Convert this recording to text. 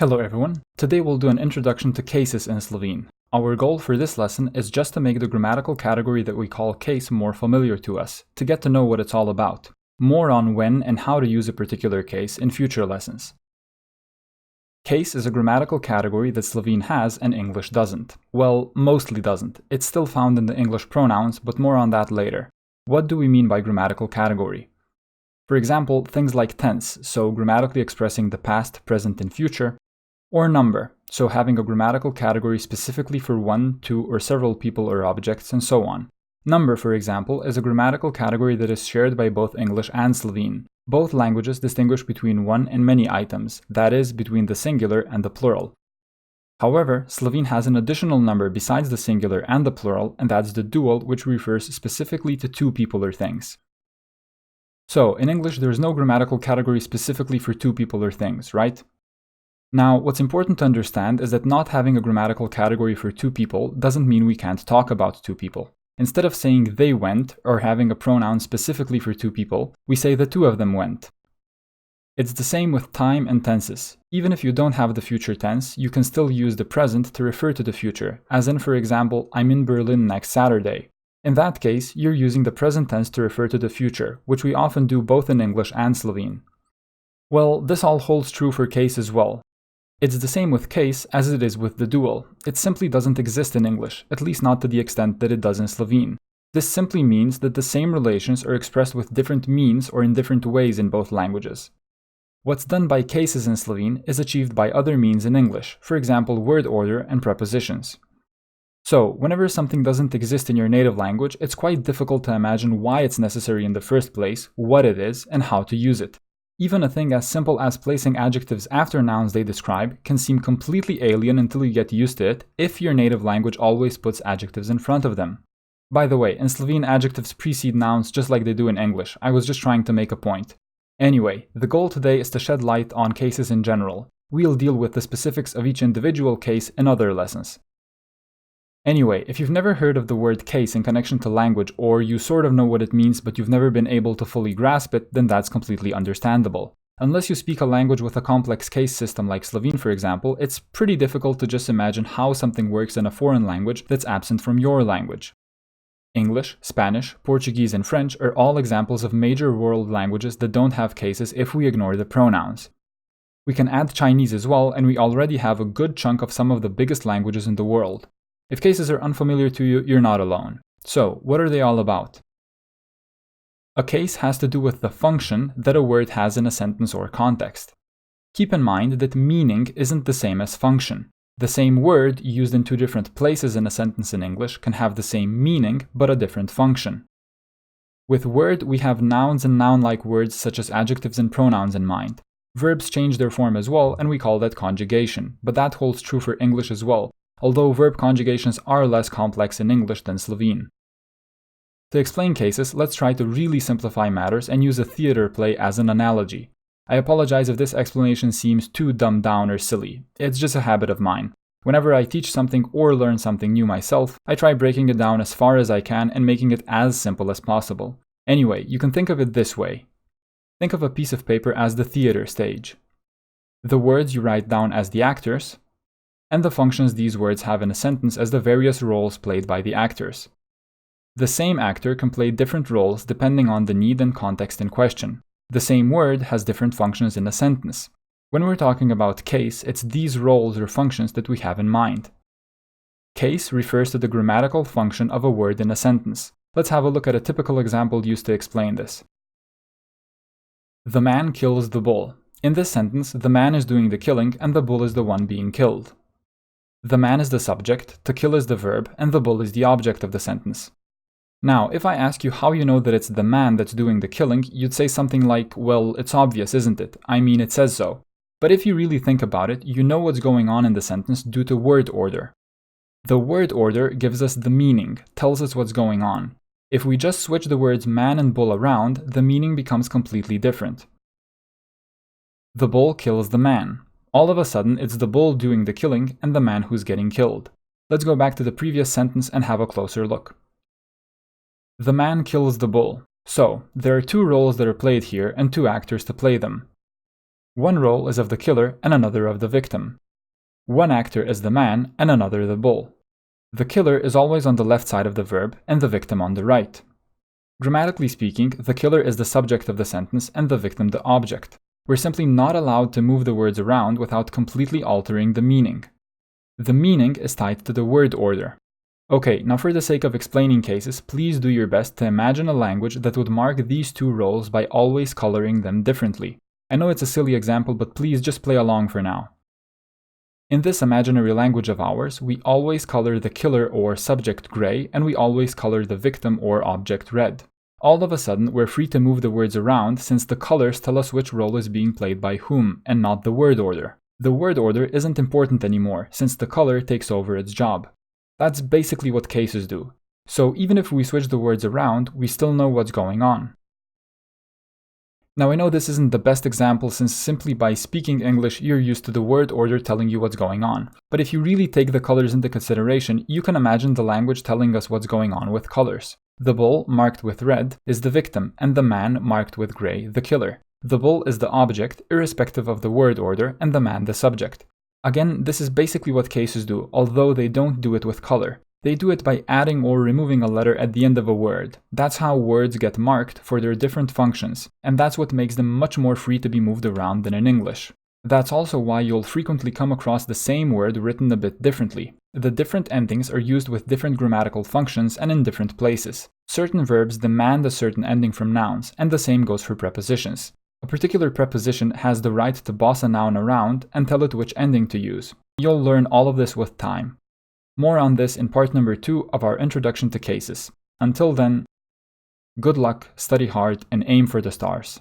Hello everyone, today we'll do an introduction to cases in Slovene. Our goal for this lesson is just to make the grammatical category that we call case more familiar to us, to get to know what it's all about. More on when and how to use a particular case in future lessons. Case is a grammatical category that Slovene has and English doesn't. Well, mostly doesn't. It's still found in the English pronouns, but more on that later. What do we mean by grammatical category? For example, things like tense, so grammatically expressing the past, present, and future, or number, so having a grammatical category specifically for one, two, or several people or objects, and so on. Number, for example, is a grammatical category that is shared by both English and Slovene. Both languages distinguish between one and many items, that is, between the singular and the plural. However, Slovene has an additional number besides the singular and the plural, and that's the dual, which refers specifically to two people or things. So, in English, there is no grammatical category specifically for two people or things, right? Now, what's important to understand is that not having a grammatical category for two people doesn't mean we can't talk about two people. Instead of saying they went, or having a pronoun specifically for two people, we say the two of them went. It's the same with time and tenses. Even if you don't have the future tense, you can still use the present to refer to the future, as in, for example, I'm in Berlin next Saturday. In that case, you're using the present tense to refer to the future, which we often do both in English and Slovene. Well, this all holds true for case as well. It's the same with case as it is with the dual. It simply doesn't exist in English, at least not to the extent that it does in Slovene. This simply means that the same relations are expressed with different means or in different ways in both languages. What's done by cases in Slovene is achieved by other means in English, for example word order and prepositions. So, whenever something doesn't exist in your native language, it's quite difficult to imagine why it's necessary in the first place, what it is, and how to use it. Even a thing as simple as placing adjectives after nouns they describe can seem completely alien until you get used to it if your native language always puts adjectives in front of them. By the way, in Slovene adjectives precede nouns just like they do in English. I was just trying to make a point. Anyway, the goal today is to shed light on cases in general. We'll deal with the specifics of each individual case in other lessons. Anyway, if you've never heard of the word case in connection to language, or you sort of know what it means but you've never been able to fully grasp it, then that's completely understandable. Unless you speak a language with a complex case system like Slovene, for example, it's pretty difficult to just imagine how something works in a foreign language that's absent from your language. English, Spanish, Portuguese, and French are all examples of major world languages that don't have cases if we ignore the pronouns. We can add Chinese as well, and we already have a good chunk of some of the biggest languages in the world. If cases are unfamiliar to you, you're not alone. So, what are they all about? A case has to do with the function that a word has in a sentence or context. Keep in mind that meaning isn't the same as function. The same word used in two different places in a sentence in English can have the same meaning but a different function. With word, we have nouns and noun-like words such as adjectives and pronouns in mind. Verbs change their form as well, and we call that conjugation, but that holds true for English as well, although verb conjugations are less complex in English than Slovene. To explain cases, let's try to really simplify matters and use a theater play as an analogy. I apologize if this explanation seems too dumbed down or silly. It's just a habit of mine. Whenever I teach something or learn something new myself, I try breaking it down as far as I can and making it as simple as possible. Anyway, you can think of it this way. Think of a piece of paper as the theater stage. The words you write down as the actors, and the functions these words have in a sentence as the various roles played by the actors. The same actor can play different roles depending on the need and context in question. The same word has different functions in a sentence. When we're talking about case, it's these roles or functions that we have in mind. Case refers to the grammatical function of a word in a sentence. Let's have a look at a typical example used to explain this. The man kills the bull. In this sentence, the man is doing the killing and the bull is the one being killed. The man is the subject, to kill is the verb, and the bull is the object of the sentence. Now, if I ask you how you know that it's the man that's doing the killing, you'd say something like, well, it's obvious, isn't it? I mean, it says so. But if you really think about it, you know what's going on in the sentence due to word order. The word order gives us the meaning, tells us what's going on. If we just switch the words man and bull around, the meaning becomes completely different. The bull kills the man. All of a sudden, it's the bull doing the killing and the man who's getting killed. Let's go back to the previous sentence and have a closer look. The man kills the bull. So, there are two roles that are played here and two actors to play them. One role is of the killer and another of the victim. One actor is the man and another the bull. The killer is always on the left side of the verb and the victim on the right. Grammatically speaking, the killer is the subject of the sentence and the victim the object. We're simply not allowed to move the words around without completely altering the meaning. The meaning is tied to the word order. Okay, now for the sake of explaining cases, please do your best to imagine a language that would mark these two roles by always coloring them differently. I know it's a silly example, but please just play along for now. In this imaginary language of ours, we always color the killer or subject gray, and we always color the victim or object red. All of a sudden, we're free to move the words around since the colors tell us which role is being played by whom, and not the word order. The word order isn't important anymore, since the color takes over its job. That's basically what cases do. So even if we switch the words around, we still know what's going on. Now I know this isn't the best example since simply by speaking English you're used to the word order telling you what's going on. But if you really take the colors into consideration, you can imagine the language telling us what's going on with colors. The bull, marked with red, is the victim, and the man, marked with gray, the killer. The bull is the object, irrespective of the word order, and the man the subject. Again, this is basically what cases do, although they don't do it with color. They do it by adding or removing a letter at the end of a word. That's how words get marked for their different functions, and that's what makes them much more free to be moved around than in English. That's also why you'll frequently come across the same word written a bit differently. The different endings are used with different grammatical functions and in different places. Certain verbs demand a certain ending from nouns, and the same goes for prepositions. A particular preposition has the right to boss a noun around and tell it which ending to use. You'll learn all of this with time. More on this in part number 2 of our Introduction to Cases. Until then, good luck, study hard, and aim for the stars.